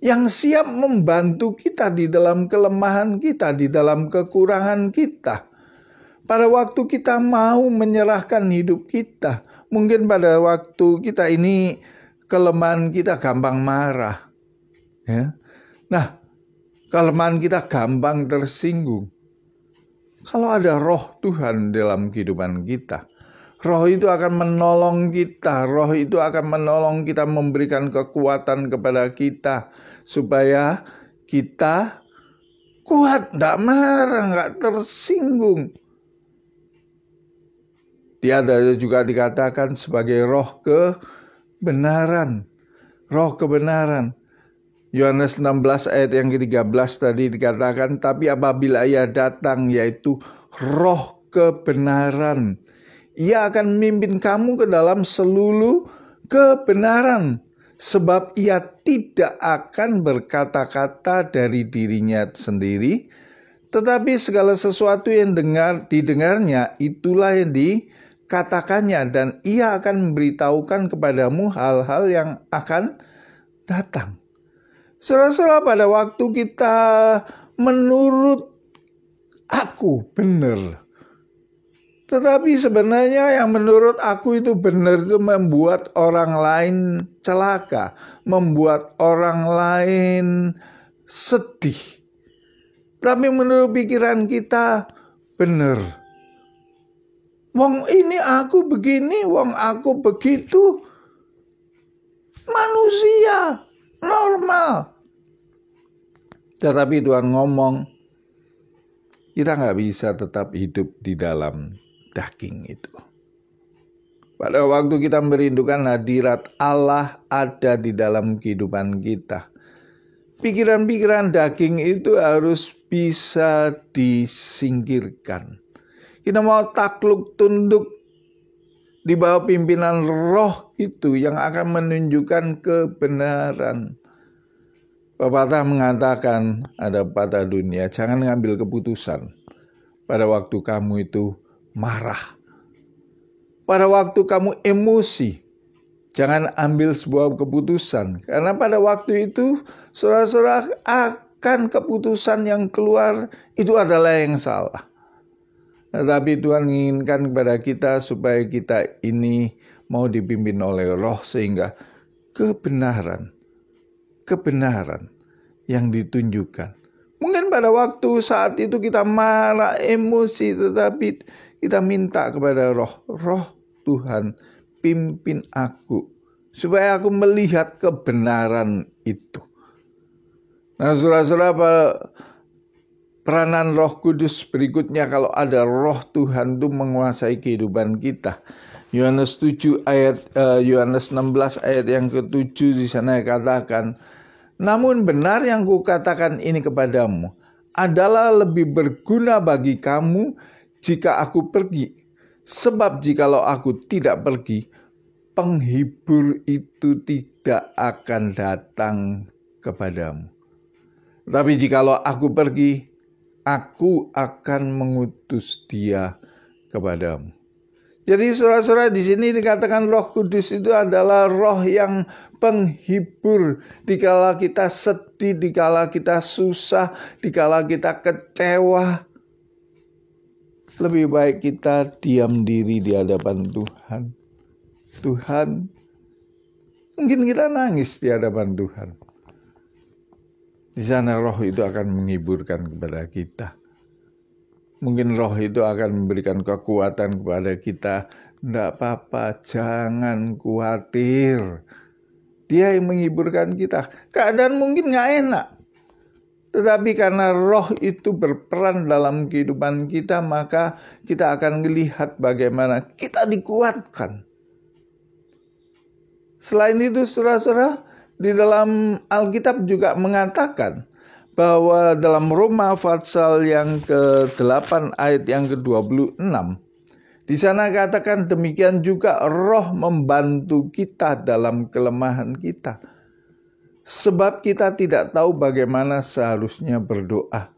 yang siap membantu kita di dalam kelemahan kita, di dalam kekurangan kita. Pada waktu kita mau menyerahkan hidup kita, mungkin pada waktu kita ini kelemahan kita gampang marah, ya. Nah, kelemahan kita gampang tersinggung. Kalau ada Roh Tuhan dalam kehidupan kita, Roh itu akan menolong kita. Roh itu akan menolong kita, memberikan kekuatan kepada kita supaya kita kuat, tidak marah, tidak tersinggung. Dia ada juga dikatakan sebagai Roh kebenaran. Roh kebenaran. Yohanes 16 ayat yang ke-13 tadi dikatakan, tapi apabila ia datang, yaitu Roh kebenaran, ia akan memimpin kamu ke dalam seluruh kebenaran, sebab ia tidak akan berkata-kata dari dirinya sendiri, tetapi segala sesuatu yang didengarnya itulah yang dikatakannya, dan ia akan memberitahukan kepadamu hal-hal yang akan datang. Saudara-saudara, pada waktu kita menurut aku benar, tetapi sebenarnya yang menurut aku itu benar itu membuat orang lain celaka, membuat orang lain sedih. Tapi menurut pikiran kita benar. Wong ini aku begini, wong aku begitu. Manusia normal. Tetapi Tuhan ngomong, kita nggak bisa tetap hidup di dalam daging itu. Pada waktu kita merindukan hadirat Allah ada di dalam kehidupan kita, pikiran-pikiran daging itu harus bisa disingkirkan. Kita mau takluk tunduk di bawah pimpinan Roh itu yang akan menunjukkan kebenaran. Pepatah mengatakan, ada pepatah dunia, jangan ngambil keputusan pada waktu kamu itu marah. Pada waktu kamu emosi, jangan ambil sebuah keputusan. Karena pada waktu itu, saudara-saudara, akan keputusan yang keluar itu adalah yang salah. Tetapi Tuhan menginginkan kepada kita supaya kita ini mau dipimpin oleh Roh, sehingga kebenaran yang ditunjukkan. Mungkin pada waktu saat itu kita marah, emosi, tetapi kita minta kepada Roh Tuhan, pimpin aku, supaya aku melihat kebenaran itu. Nah, saudara-saudara, peranan Roh Kudus berikutnya kalau ada Roh Tuhan itu menguasai kehidupan kita. Yohanes 16 ayat yang ke-7 di sana katakan, namun benar yang kukatakan ini kepadamu adalah lebih berguna bagi kamu jika aku pergi. Sebab jikalau aku tidak pergi, penghibur itu tidak akan datang kepadamu. Tapi jikalau aku pergi, aku akan mengutus dia kepadamu. Jadi saudara-saudara, di sini dikatakan Roh Kudus itu adalah roh yang penghibur dikala kita sedih, dikala kita susah, dikala kita kecewa. Lebih baik kita diam diri di hadapan Tuhan. Tuhan, mungkin kita nangis di hadapan Tuhan. Di sana roh itu akan menghiburkan kepada kita. Mungkin roh itu akan memberikan kekuatan kepada kita. Tidak apa-apa, jangan khawatir. Dia yang menghiburkan kita. Keadaan mungkin gak enak. Tetapi karena roh itu berperan dalam kehidupan kita, maka kita akan melihat bagaimana kita dikuatkan. Selain itu, saudara-saudara, di dalam Alkitab juga mengatakan bahwa dalam Roma pasal yang ke-8 ayat yang ke-26, di sana katakan demikian juga roh membantu kita dalam kelemahan kita. Sebab kita tidak tahu bagaimana seharusnya berdoa.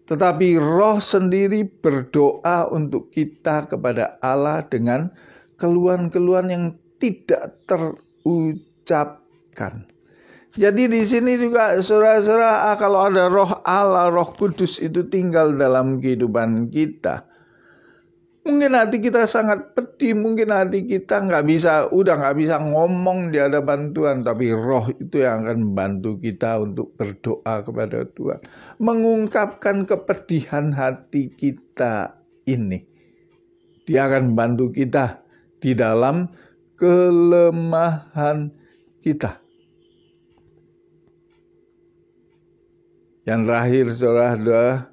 Tetapi roh sendiri berdoa untuk kita kepada Allah dengan keluhan-keluhan yang tidak terucapkan. Jadi di sini juga saudara-saudara, kalau ada roh Allah, Roh Kudus itu tinggal dalam kehidupan kita. Mungkin hati kita sangat pedih, mungkin hati kita nggak bisa ngomong di hadapan Tuhan, tapi roh itu yang akan membantu kita untuk berdoa kepada Tuhan, mengungkapkan kepedihan hati kita ini. Dia akan membantu kita di dalam kelemahan kita. Yang terakhir, saudara,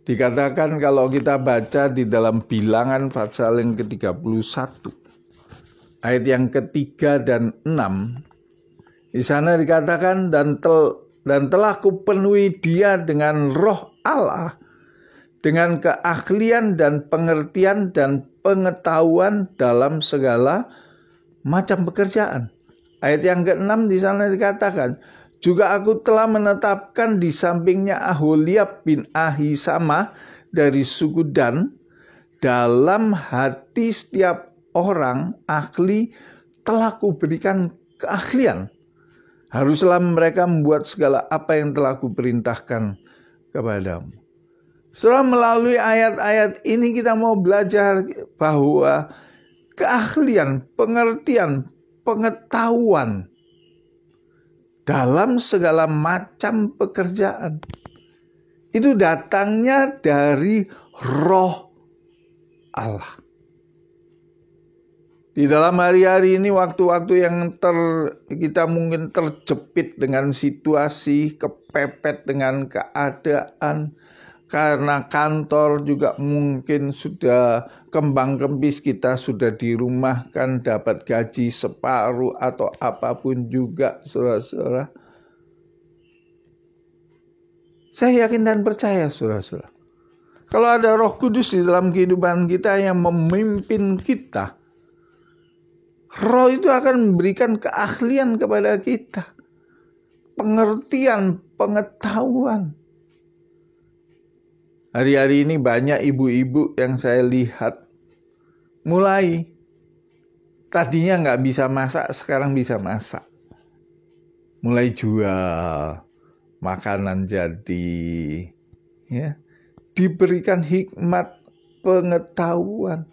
dikatakan kalau kita baca di dalam Bilangan pasal yang ke-31, ayat yang ketiga dan 6, di sana dikatakan dan telah kupenuhi dia dengan roh Allah, dengan keahlian dan pengertian dan pengetahuan dalam segala macam pekerjaan. Ayat yang ke-6 di sana dikatakan, juga aku telah menetapkan di sampingnya Aholiab bin Ahisamah dari suku Dan, dalam hati setiap orang ahli telah kuberikan keahlian. Haruslah mereka membuat segala apa yang telah kuperintahkan kepadamu. Setelah melalui ayat-ayat ini kita mau belajar bahwa keahlian, pengertian, pengetahuan dalam segala macam pekerjaan itu datangnya dari roh Allah. Di dalam hari-hari ini, waktu-waktu yang kita mungkin terjepit dengan situasi, kepepet dengan keadaan, karena kantor juga mungkin sudah kembang-kempis, kita sudah dirumahkan, dapat gaji separuh atau apapun juga, saudara-saudara. Saya yakin dan percaya, saudara-saudara, kalau ada Roh Kudus di dalam kehidupan kita yang memimpin kita, Roh itu akan memberikan keahlian kepada kita, pengertian, pengetahuan. Hari-hari ini banyak ibu-ibu yang saya lihat mulai tadinya nggak bisa masak, sekarang bisa masak. Mulai jual makanan jadi, ya, diberikan hikmat, pengetahuan.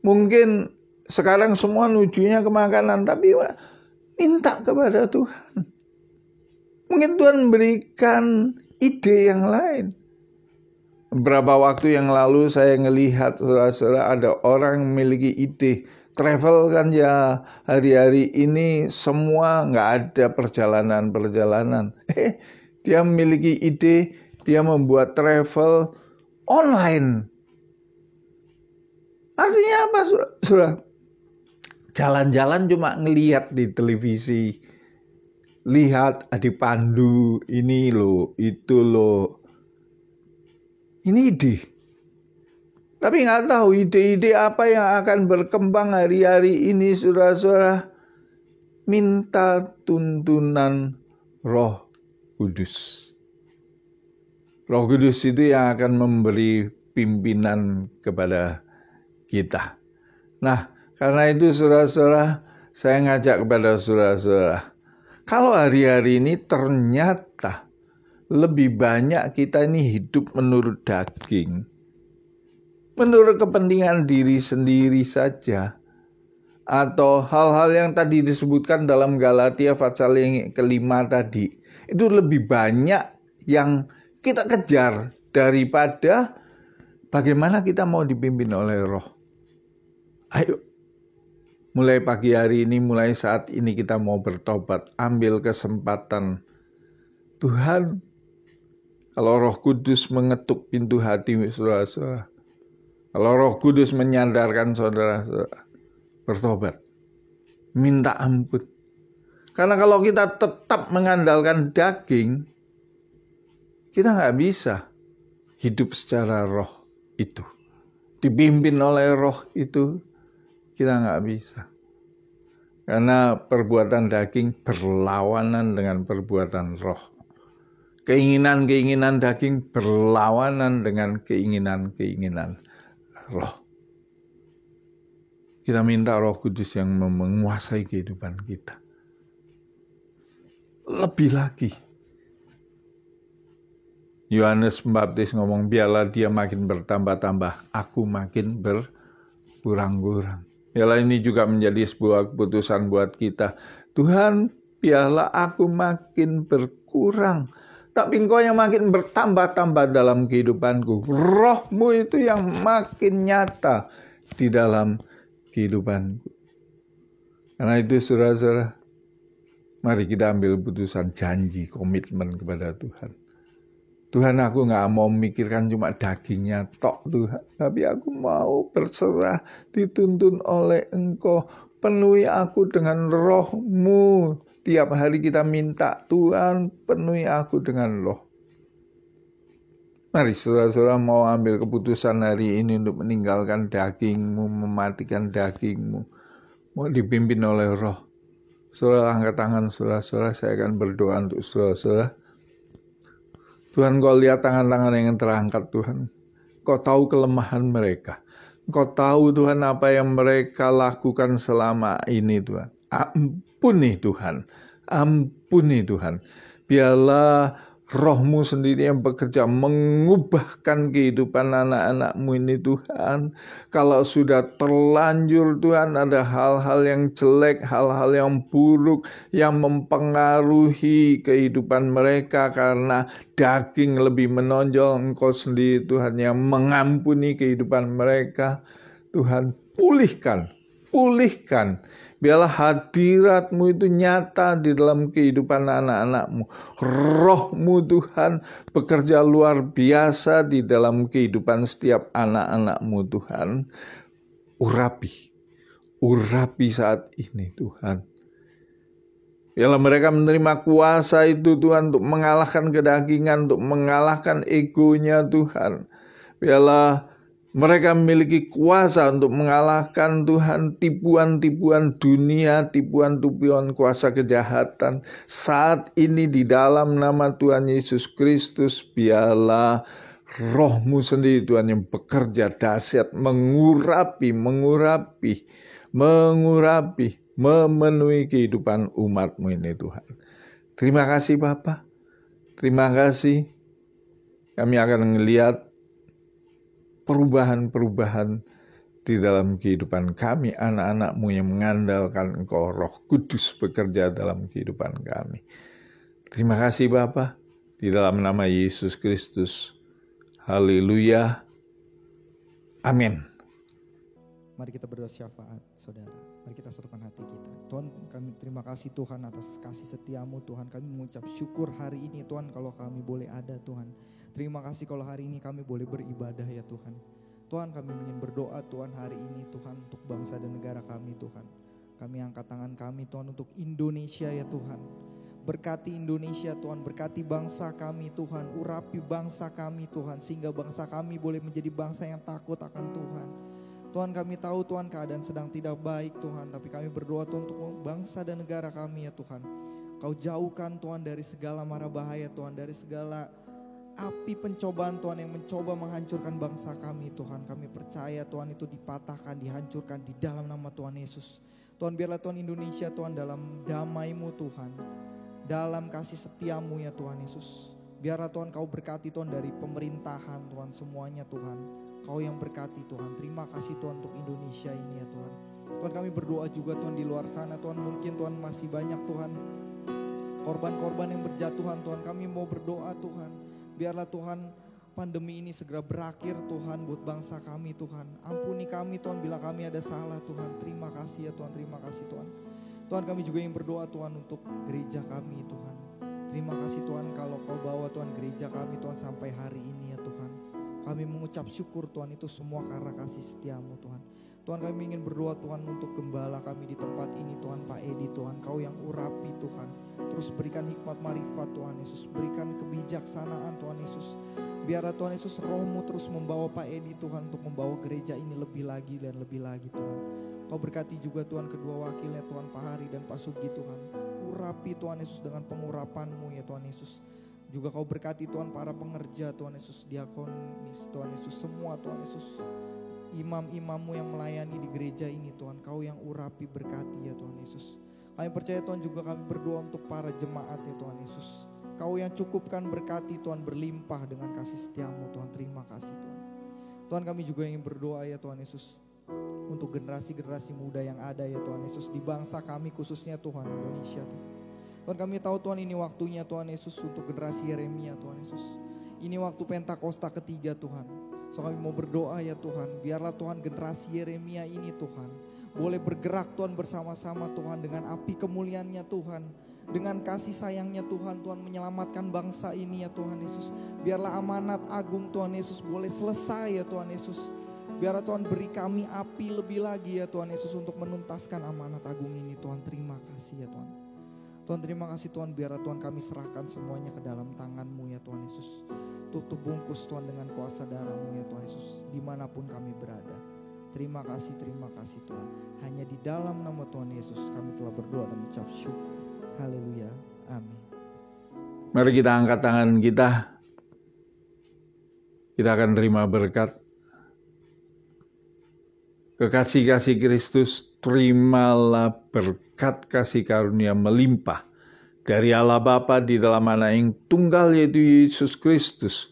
Mungkin sekarang semua nujunya ke makanan, tapi minta kepada Tuhan. Mungkin Tuhan memberikan ide yang lain. Beberapa waktu yang lalu saya ngelihat, saudara-saudara, ada orang yang memiliki ide travel kan ya, hari-hari ini semua nggak ada perjalanan-perjalanan. Dia memiliki ide, dia membuat travel online. Artinya apa, saudara? Jalan-jalan cuma ngelihat di televisi. Lihat dipandu, ini loh, itu loh. Ini ide. Tapi nggak tahu ide-ide apa yang akan berkembang hari-hari ini, saudara-saudara. Minta tuntunan Roh Kudus. Roh Kudus itu yang akan memberi pimpinan kepada kita. Nah, karena itu saudara-saudara, saya ngajak kepada saudara-saudara, kalau hari-hari ini ternyata lebih banyak kita ini hidup menurut daging, menurut kepentingan diri sendiri saja, atau hal-hal yang tadi disebutkan dalam Galatia pasal yang kelima tadi, itu lebih banyak yang kita kejar daripada bagaimana kita mau dipimpin oleh Roh. Ayo, mulai pagi hari ini, mulai saat ini kita mau bertobat, ambil kesempatan. Tuhan, kalau Roh Kudus mengetuk pintu hati saudara-saudara, kalau Roh Kudus menyadarkan saudara-saudara, bertobat, minta ampun. Karena kalau kita tetap mengandalkan daging, kita nggak bisa hidup secara roh itu. Dipimpin oleh roh itu, kita nggak bisa. Karena perbuatan daging berlawanan dengan perbuatan roh. Keinginan-keinginan daging berlawanan dengan keinginan-keinginan roh. Kita minta Roh Kudus yang menguasai kehidupan kita. Lebih lagi, Yohanes Pembaptis ngomong, biarlah dia makin bertambah-tambah, aku makin berkurang-kurang. Biarlah ini juga menjadi sebuah keputusan buat kita. Tuhan, biarlah aku makin berkurang, tapi Engkau yang makin bertambah-tambah dalam kehidupanku. Rohmu itu yang makin nyata di dalam kehidupanku. Karena itu saudara-saudara, mari kita ambil putusan janji, komitmen kepada Tuhan. Tuhan, aku gak mau memikirkan cuma dagingnya tok Tuhan, tapi aku mau berserah, dituntun oleh Engkau. Penuhi aku dengan roh-Mu. Tiap hari kita minta, Tuhan penuhi aku dengan roh. Mari saudara-saudara mau ambil keputusan hari ini untuk meninggalkan dagingmu, mematikan dagingmu. Mau dipimpin oleh roh. Saudara angkat tangan saudara-saudara, saya akan berdoa untuk saudara-saudara. Tuhan, Kau lihat tangan-tangan yang terangkat Tuhan. Kau tahu kelemahan mereka. Kau tahu Tuhan apa yang mereka lakukan selama ini Tuhan. Ampuni Tuhan. Ampuni Tuhan. Biarlah Roh-Mu sendiri yang bekerja mengubahkan kehidupan anak-anak-Mu ini Tuhan. Kalau sudah terlanjur Tuhan ada hal-hal yang jelek, hal-hal yang buruk yang mempengaruhi kehidupan mereka karena daging lebih menonjol, Engkau sendiri Tuhan yang mengampuni kehidupan mereka. Tuhan, pulihkan. Biarlah hadirat-Mu itu nyata di dalam kehidupan anak-anak-Mu. Roh-Mu Tuhan bekerja luar biasa di dalam kehidupan setiap anak-anak-Mu Tuhan. Urapi saat ini Tuhan. Biarlah mereka menerima kuasa itu Tuhan untuk mengalahkan kedagingan, untuk mengalahkan egonya Tuhan. Biarlah mereka memiliki kuasa untuk mengalahkan Tuhan tipuan-tipuan dunia, tipuan-tipuan kuasa kejahatan. Saat ini di dalam nama Tuhan Yesus Kristus, biarlah Roh-Mu sendiri Tuhan yang bekerja dahsyat, mengurapi, memenuhi kehidupan umat-Mu ini Tuhan. Terima kasih Bapa, terima kasih. Kami akan melihat perubahan-perubahan di dalam kehidupan kami, anak-anak-Mu yang mengandalkan Engkau, Roh Kudus bekerja dalam kehidupan kami. Terima kasih Bapa, di dalam nama Yesus Kristus. Haleluya. Amin. Mari kita berdoa syafaat, saudara. Mari kita satukan hati kita. Tuhan, kami terima kasih Tuhan atas kasih setia-Mu Tuhan. Kami mengucap syukur hari ini Tuhan kalau kami boleh ada Tuhan. Terima kasih kalau hari ini kami boleh beribadah ya Tuhan. Tuhan, kami ingin berdoa Tuhan hari ini Tuhan untuk bangsa dan negara kami Tuhan. Kami angkat tangan kami Tuhan untuk Indonesia ya Tuhan. Berkati Indonesia Tuhan, berkati bangsa kami Tuhan. Urapi bangsa kami Tuhan, sehingga bangsa kami boleh menjadi bangsa yang takut akan Tuhan. Tuhan, kami tahu Tuhan keadaan sedang tidak baik Tuhan, tapi kami berdoa Tuhan untuk bangsa dan negara kami ya Tuhan. Kau jauhkan Tuhan dari segala mara bahaya Tuhan, dari segala api pencobaan Tuhan yang mencoba menghancurkan bangsa kami Tuhan. Kami percaya Tuhan itu dipatahkan, dihancurkan di dalam nama Tuhan Yesus. Tuhan biarlah Tuhan Indonesia Tuhan dalam damai-Mu Tuhan, dalam kasih setia-Mu ya Tuhan Yesus. Biarlah Tuhan Kau berkati Tuhan dari pemerintahan Tuhan semuanya Tuhan. Kau yang berkati Tuhan. Terima kasih Tuhan untuk Indonesia ini ya Tuhan. Tuhan kami berdoa juga Tuhan di luar sana Tuhan, mungkin Tuhan masih banyak Tuhan korban-korban yang berjatuhan Tuhan. Kami mau berdoa Tuhan, biarlah Tuhan pandemi ini segera berakhir Tuhan buat bangsa kami Tuhan. Ampuni kami Tuhan bila kami ada salah Tuhan. Terima kasih ya Tuhan, terima kasih Tuhan. Tuhan kami juga yang berdoa Tuhan untuk gereja kami Tuhan. Terima kasih Tuhan kalau Kau bawa Tuhan gereja kami Tuhan sampai hari ini ya Tuhan. Kami mengucap syukur Tuhan, itu semua karena kasih setia-Mu Tuhan. Tuhan kami ingin berdoa Tuhan untuk gembala kami di tempat ini Tuhan, Pak Edi Tuhan. Kau yang urapi Tuhan. Terus berikan hikmat marifat Tuhan Yesus. Berikan kebijaksanaan Tuhan Yesus. Biarlah Tuhan Yesus Roh-Mu terus membawa Pak Edi Tuhan untuk membawa gereja ini lebih lagi dan lebih lagi Tuhan. Kau berkati juga Tuhan kedua wakilnya Tuhan, Pak Hari dan Pak Sugi Tuhan. Urapi Tuhan Yesus dengan pengurapan-Mu ya Tuhan Yesus. Juga Kau berkati Tuhan para pengerja Tuhan Yesus, diakonis Tuhan Yesus, semua Tuhan Yesus. Imam-imam-Mu yang melayani di gereja ini Tuhan, Kau yang urapi berkati ya Tuhan Yesus. Kami percaya Tuhan juga kami berdoa untuk para jemaat ya Tuhan Yesus. Kau yang cukupkan berkati Tuhan, berlimpah dengan kasih setia-Mu Tuhan. Terima kasih Tuhan. Tuhan kami juga ingin berdoa ya Tuhan Yesus untuk generasi-generasi muda yang ada ya Tuhan Yesus di bangsa kami khususnya Tuhan Indonesia Tuhan. Tuhan kami tahu Tuhan ini waktunya Tuhan Yesus untuk generasi Yeremia Tuhan Yesus. Ini waktu Pentakosta ketiga Tuhan. So kami mau berdoa ya Tuhan, biarlah Tuhan generasi Yeremia ini Tuhan boleh bergerak Tuhan bersama-sama Tuhan dengan api kemuliaan-Nya Tuhan, dengan kasih sayang-Nya Tuhan, Tuhan menyelamatkan bangsa ini ya Tuhan Yesus. Biarlah amanat agung Tuhan Yesus boleh selesai ya Tuhan Yesus. Biarlah Tuhan beri kami api lebih lagi ya Tuhan Yesus untuk menuntaskan amanat agung ini Tuhan. Terima kasih ya Tuhan. Tuhan terima kasih Tuhan, biarlah Tuhan kami serahkan semuanya ke dalam tangan-Mu ya Tuhan Yesus. Tutup bungkus Tuhan dengan kuasa darah-Mu ya Tuhan Yesus, dimanapun kami berada. Terima kasih Tuhan. Hanya di dalam nama Tuhan Yesus kami telah berdoa dan mengucap syukur. Haleluya, amin. Mari kita angkat tangan kita. Kita akan terima berkat. Kekasih-kasih Kristus, terimalah berkat kasih karunia melimpah dari Allah Bapa di dalam Anak yang tunggal yaitu Yesus Kristus.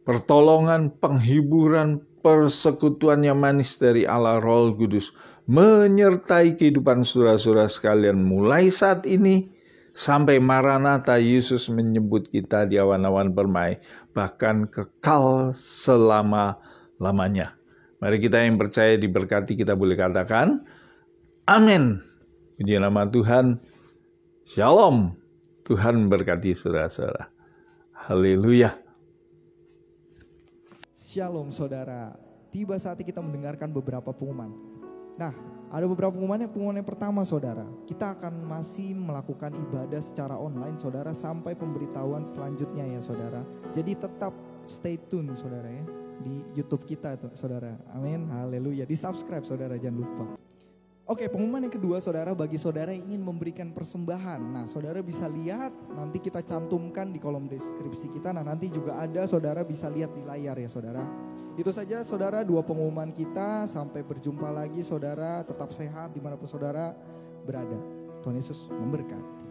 Pertolongan, penghiburan, persekutuan yang manis dari Allah Roh Kudus menyertai kehidupan saudara-saudara sekalian mulai saat ini sampai Maranatha Yesus menyebut kita di awan-awan permai, bahkan kekal selama-lamanya. Mari kita yang percaya diberkati, kita boleh katakan amin. Puji nama Tuhan. Shalom. Tuhan berkati saudara-saudara. Haleluya. Shalom saudara. Tiba saatnya kita mendengarkan beberapa pengumuman. Nah, ada beberapa pengumuman. Pengumuman yang pertama saudara, kita akan masih melakukan ibadah secara online saudara sampai pemberitahuan selanjutnya ya saudara. Jadi tetap stay tune saudara ya di YouTube kita tuh saudara. Amin, haleluya. Di subscribe saudara, jangan lupa. Oke, pengumuman yang kedua saudara, bagi saudara yang ingin memberikan persembahan. Nah saudara bisa lihat, nanti kita cantumkan di kolom deskripsi kita. Nah nanti juga ada, saudara bisa lihat di layar ya saudara. Itu saja saudara, 2 pengumuman kita. Sampai berjumpa lagi saudara, tetap sehat dimanapun saudara berada. Tuhan Yesus memberkati.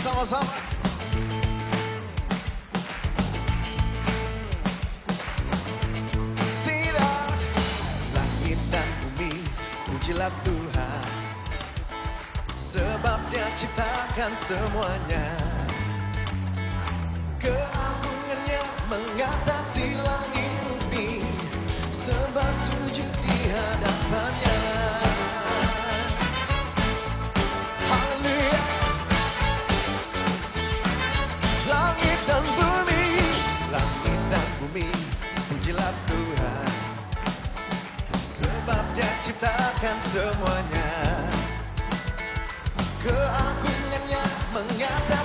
Sama-sama. Sinar langit dan bumi, pujilah Tuhan, sebab Dia ciptakan semuanya. Keagungannya mengatasi langit bumi, sembah sujud di hadapannya. Pujilah Tuhan, menciptakan semuanya. Keagungannya mengatasi